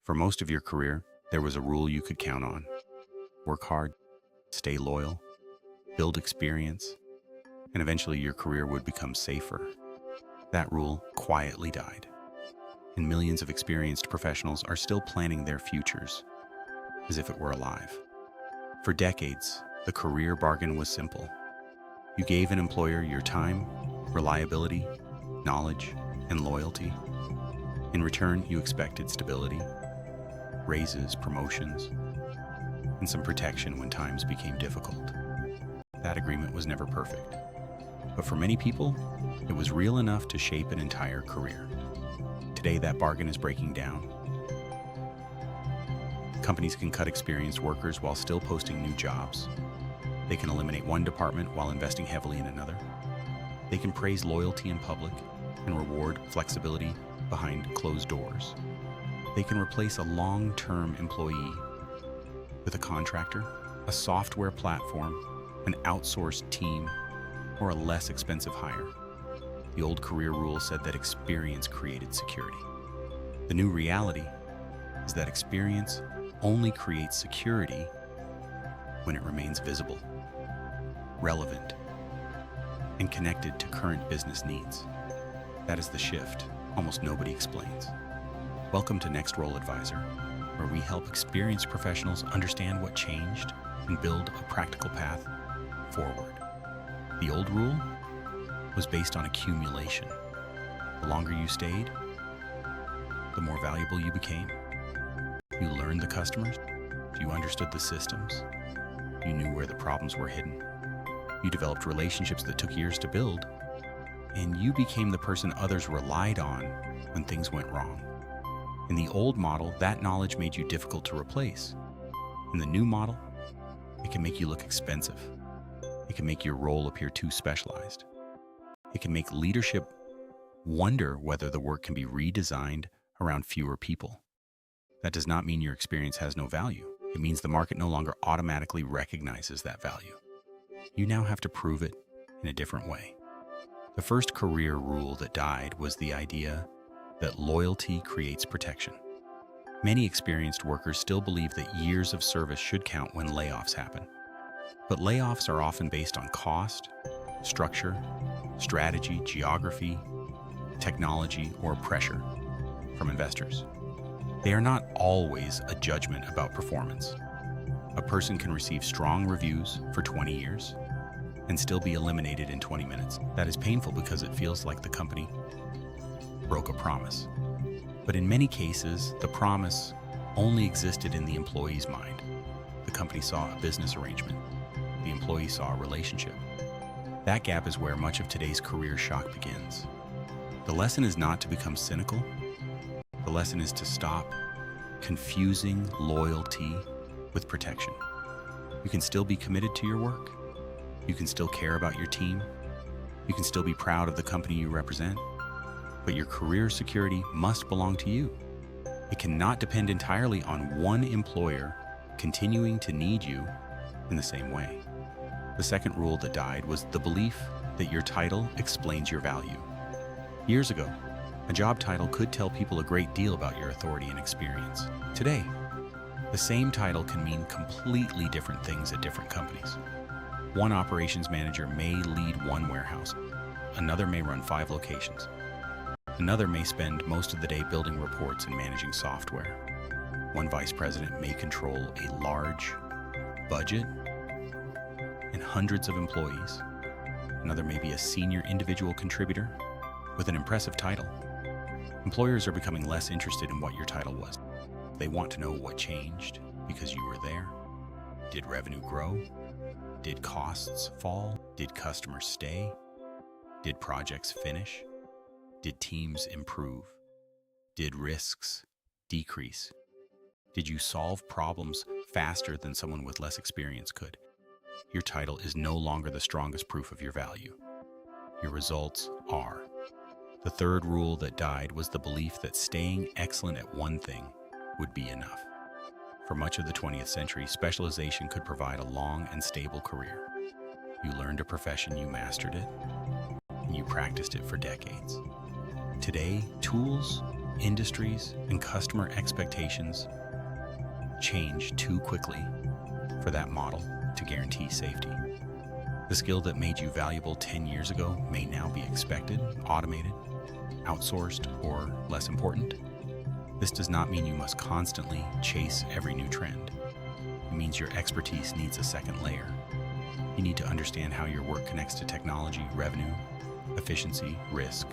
For most of your career, there was a rule you could count on. Work hard, stay loyal, build experience, and eventually your career would become safer. That rule quietly died, and millions of experienced professionals are still planning their futures as if it were alive. For decades, the career bargain was simple. You gave an employer your time, reliability, knowledge, and loyalty. In return, you expected stability, raises, promotions, and some protection when times became difficult. That agreement was never perfect, but for many people, it was real enough to shape an entire career. Today, that bargain is breaking down. Companies can cut experienced workers while still posting new jobs. They can eliminate one department while investing heavily in another. They can praise loyalty in public and reward flexibility behind closed doors. They can replace a long-term employee with a contractor, a software platform, an outsourced team, or a less expensive hire. The old career rule said that experience created security. The new reality is that experience only creates security when it remains visible, relevant, and connected to current business needs. That is the shift almost nobody explains. Welcome to Next Role Advisor, where we help experienced professionals understand what changed and build a practical path forward. The old rule was based on accumulation. The longer you stayed, the more valuable you became. You learned the customers, you understood the systems, you knew where the problems were hidden. You developed relationships that took years to build, and you became the person others relied on when things went wrong. In the old model, that knowledge made you difficult to replace. In the new model, it can make you look expensive. It can make your role appear too specialized. It can make leadership wonder whether the work can be redesigned around fewer people. That does not mean your experience has no value. It means the market no longer automatically recognizes that value. You now have to prove it in a different way. The first career rule that died was the idea that loyalty creates protection. Many experienced workers still believe that years of service should count when layoffs happen. But layoffs are often based on cost, structure, strategy, geography, technology, or pressure from investors. They are not always a judgment about performance. A person can receive strong reviews for 20 years and still be eliminated in 20 minutes. That is painful because it feels like the company broke a promise. But in many cases, the promise only existed in the employee's mind. The company saw a business arrangement. The employee saw a relationship. That gap is where much of today's career shock begins. The lesson is not to become cynical. The lesson is to stop confusing loyalty with protection. You can still be committed to your work. You can still care about your team. You can still be proud of the company you represent. But your career security must belong to you. It cannot depend entirely on one employer continuing to need you in the same way. The second rule that died was the belief that your title explains your value. Years ago, a job title could tell people a great deal about your authority and experience. Today, the same title can mean completely different things at different companies. One operations manager may lead one warehouse. Another may run 5 locations. Another may spend most of the day building reports and managing software. One vice president may control a large budget and hundreds of employees. Another may be a senior individual contributor with an impressive title. Employers are becoming less interested in what your title was. They want to know what changed because you were there. Did revenue grow? Did costs fall? Did customers stay? Did projects finish? Did teams improve? Did risks decrease? Did you solve problems faster than someone with less experience could? Your title is no longer the strongest proof of your value. Your results are. The third rule that died was the belief that staying excellent at one thing would be enough. For much of the 20th century, specialization could provide a long and stable career. You learned a profession, you mastered it, and you practiced it for decades. Today, tools industries and customer expectations change too quickly for that model to guarantee safety. The skill that made you valuable 10 years ago may now be expected, automated, outsourced, or less important. This does not mean you must constantly chase every new trend. It means your expertise needs a second layer. You need to understand how your work connects to technology, revenue, efficiency, risk,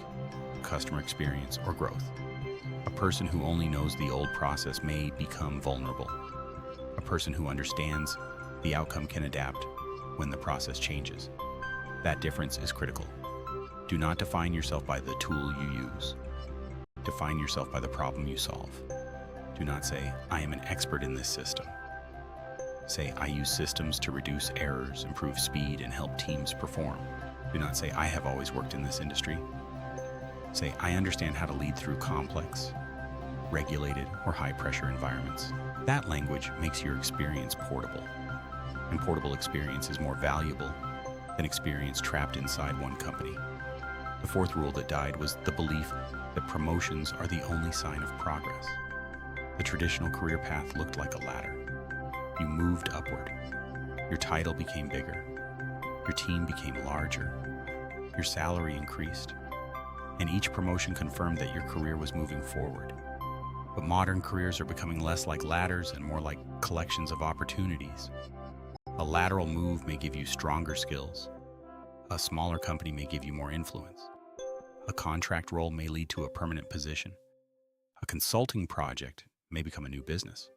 customer experience, or growth. A person who only knows the old process may become vulnerable. A person who understands the outcome can adapt when the process changes. That difference is critical. Do not define yourself by the tool you use. Define yourself by the problem you solve. Do not say, I am an expert in this system. Say, I use systems to reduce errors, improve speed, and help teams perform. Do not say, I have always worked in this industry. Say, I understand how to lead through complex, regulated, or high-pressure environments. That language makes your experience portable. And portable experience is more valuable than experience trapped inside one company. The fourth rule that died was the belief that promotions are the only sign of progress. The traditional career path looked like a ladder. You moved upward. Your title became bigger. Your team became larger. Your salary increased. And each promotion confirmed that your career was moving forward. But modern careers are becoming less like ladders and more like collections of opportunities. A lateral move may give you stronger skills. A smaller company may give you more influence. A contract role may lead to a permanent position. A consulting project may become a new business.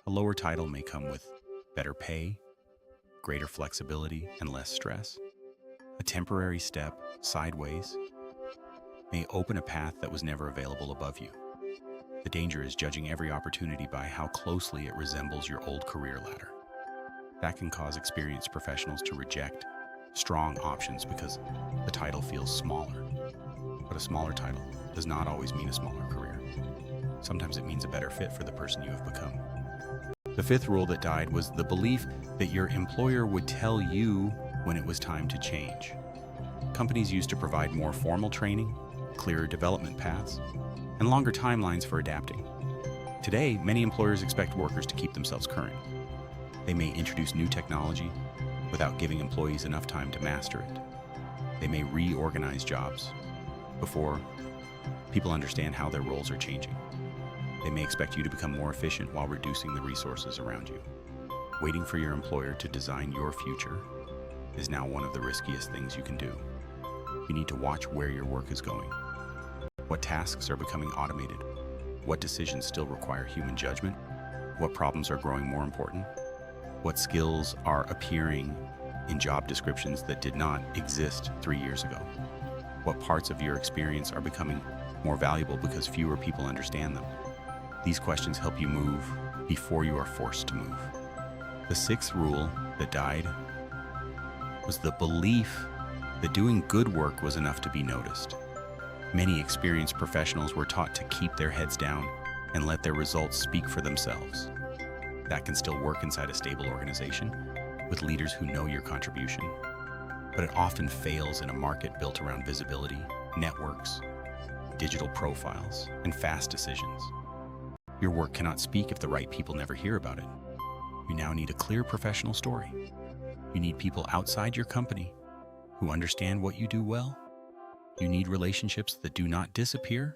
A lower title may come with better pay, greater flexibility, and less stress. A temporary step sideways may open a path that was never available above you. The danger is judging every opportunity by how closely it resembles your old career ladder. That can cause experienced professionals to reject strong options because the title feels smaller. But a smaller title does not always mean a smaller career. Sometimes it means a better fit for the person you have become. The fifth rule that died was the belief that your employer would tell you when it was time to change. Companies used to provide more formal training, clearer development paths, and longer timelines for adapting. Today, many employers expect workers to keep themselves current. They may introduce new technology without giving employees enough time to master it. They may reorganize jobs before people understand how their roles are changing. They may expect you to become more efficient while reducing the resources around you. Waiting for your employer to design your future is now one of the riskiest things you can do. You need to watch where your work is going. What tasks are becoming automated? What decisions still require human judgment? What problems are growing more important? What skills are appearing in job descriptions that did not exist 3 years ago? What parts of your experience are becoming more valuable because fewer people understand them? These questions help you move before you are forced to move. The sixth rule that died was the belief that doing good work was enough to be noticed. Many experienced professionals were taught to keep their heads down and let their results speak for themselves. That can still work inside a stable organization with leaders who know your contribution, but it often fails in a market built around visibility, networks, digital profiles, and fast decisions. Your work cannot speak if the right people never hear about it. You now need a clear professional story. You need people outside your company who understand what you do well. You need relationships that do not disappear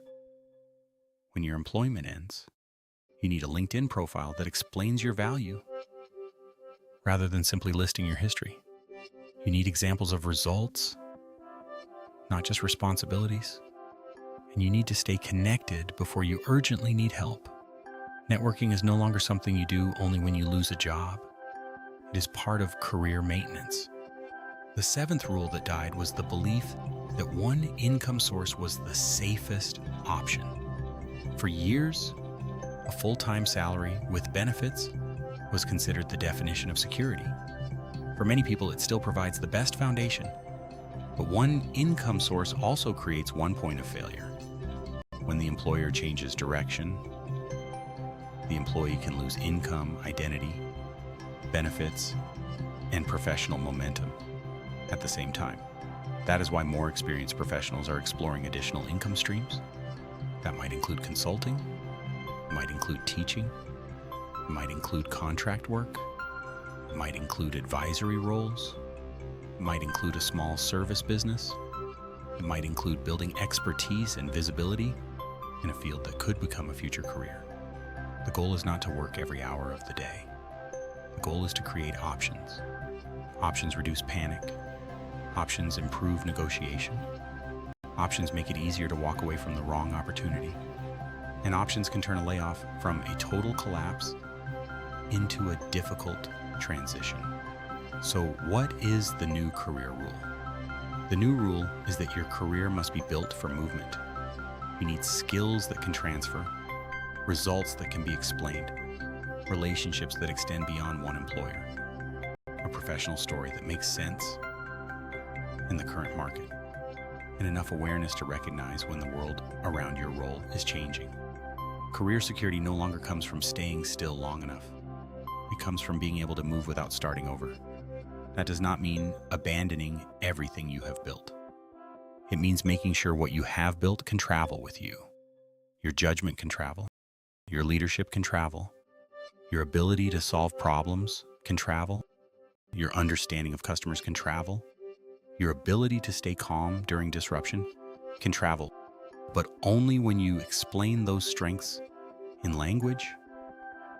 when your employment ends. You need a LinkedIn profile that explains your value rather than simply listing your history. You need examples of results, not just responsibilities. And you need to stay connected before you urgently need help. Networking is no longer something you do only when you lose a job. It is part of career maintenance. The seventh rule that died was the belief that one income source was the safest option. For years, a full-time salary with benefits was considered the definition of security. For many people, it still provides the best foundation. But one income source also creates one point of failure. When the employer changes direction, the employee can lose income, identity, benefits, and professional momentum at the same time. That is why more experienced professionals are exploring additional income streams, That might include consulting, it might include teaching, it might include contract work, it might include advisory roles, it might include a small service business, it might include building expertise and visibility in a field that could become a future career. The goal is not to work every hour of the day. The goal is to create options. Options reduce panic. Options improve negotiation. Options make it easier to walk away from the wrong opportunity. And options can turn a layoff from a total collapse into a difficult transition. So what is the new career rule? The new rule is that your career must be built for movement. You need skills that can transfer, results that can be explained, relationships that extend beyond one employer, a professional story that makes sense in the current market, and enough awareness to recognize when the world around your role is changing. Career security no longer comes from staying still long enough. It comes from being able to move without starting over. That does not mean abandoning everything you have built. It means making sure what you have built can travel with you. Your judgment can travel. Your leadership can travel. Your ability to solve problems can travel. Your understanding of customers can travel. Your ability to stay calm during disruption can travel. But only when you explain those strengths in language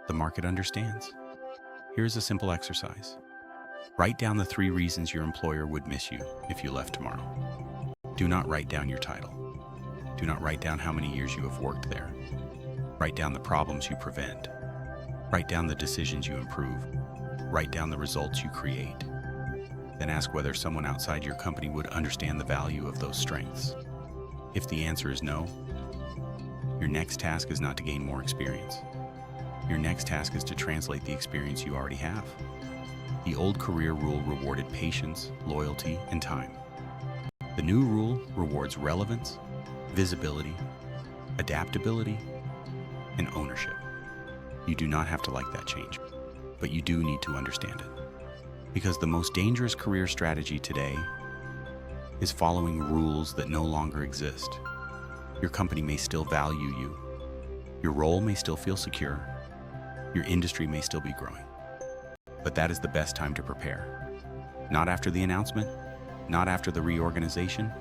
the market understands. Here's a simple exercise. Write down the 3 reasons your employer would miss you if you left tomorrow. Do not write down your title. Do not write down how many years you have worked there. Write down the problems you prevent. Write down the decisions you improve. Write down the results you create. Then ask whether someone outside your company would understand the value of those strengths. If the answer is no, your next task is not to gain more experience. Your next task is to translate the experience you already have. The old career rule rewarded patience, loyalty, and time. The new rule rewards relevance, visibility, adaptability, and ownership. You do not have to like that change, but you do need to understand it. Because the most dangerous career strategy today is following rules that no longer exist. Your company may still value you. Your role may still feel secure. Your industry may still be growing. But that is the best time to prepare. Not after the announcement, not after the reorganization,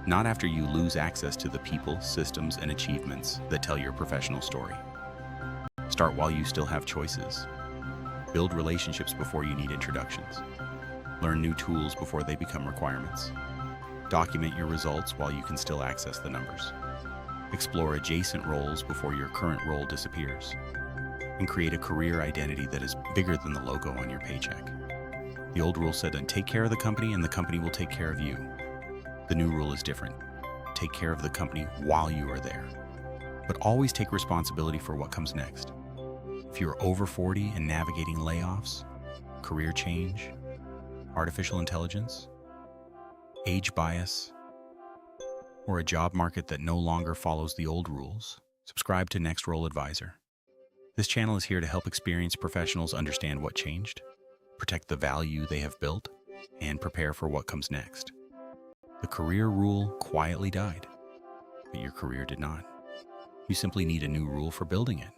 not after you lose access to the people, systems, and achievements that tell your professional story. Start while you still have choices. Build relationships before you need introductions. Learn new tools before they become requirements. Document your results while you can still access the numbers. Explore adjacent roles before your current role disappears. And create a career identity that is bigger than the logo on your paycheck. The old rule said, take care of the company and the company will take care of you. The new rule is different. Take care of the company while you are there. But always take responsibility for what comes next. If you're over 40 and navigating layoffs, career change, artificial intelligence, age bias, or a job market that no longer follows the old rules, subscribe to Next Role Advisor. This channel is here to help experienced professionals understand what changed, protect the value they have built, and prepare for what comes next. The career rule quietly died, but your career did not. You simply need a new rule for building it.